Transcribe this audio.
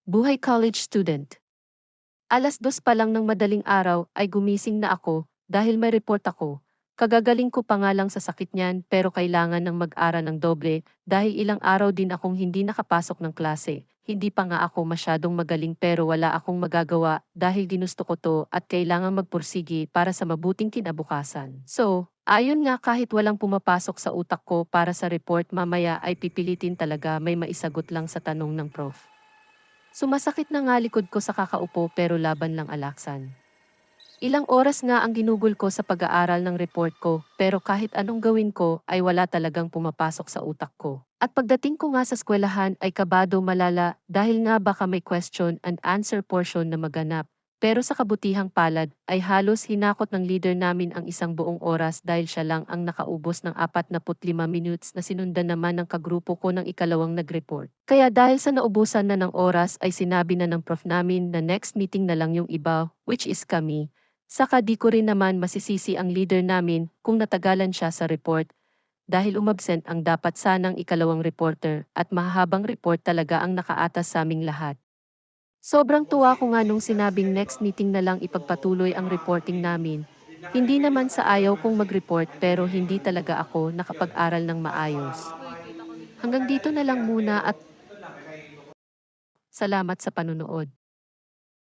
Buhay college student. Alas 2 pa lang ng madaling araw ay gumising na ako dahil may report ako. Kagagaling ko pa nga lang sa sakit niyan pero kailangan ng mag-aral ng doble dahil ilang araw din akong hindi nakapasok ng klase. Hindi pa nga ako masyadong magaling pero wala akong magagawa dahil ginusto ko to at kailangan magpursigi para sa mabuting kinabukasan. So, ayon nga kahit walang pumapasok sa utak ko para sa report mamaya ay pipilitin talaga may maisagot lang sa tanong ng prof. Sumasakit na nga likod ko sa kakaupo pero laban lang alaksan. Ilang oras nga ang ginugol ko sa pag-aaral ng report ko pero kahit anong gawin ko ay wala talagang pumapasok sa utak ko. At pagdating ko nga sa eskwelahan ay kabado malala dahil nga baka may question and answer portion na maganap. Pero sa kabutihang palad ay halos hinakot ng leader namin ang isang buong oras dahil siya lang ang nakaubos ng 45 minutes na sinundan naman ng kagrupo ko ng ikalawang nag-report. Kaya dahil sa naubusan na ng oras ay sinabi na ng prof namin na next meeting na lang yung iba, which is kami. Saka di ko rin naman masisisi ang leader namin kung natagalan siya sa report dahil umabsent ang dapat sanang ikalawang reporter at mahahabang report talaga ang nakaatas sa aming lahat. Sobrang tuwa ko nga nung sinabing next meeting na lang ipagpatuloy ang reporting namin. Hindi naman sa ayaw kong mag-report pero hindi talaga ako nakapag-aral ng maayos. Hanggang dito na lang muna at salamat sa panunood.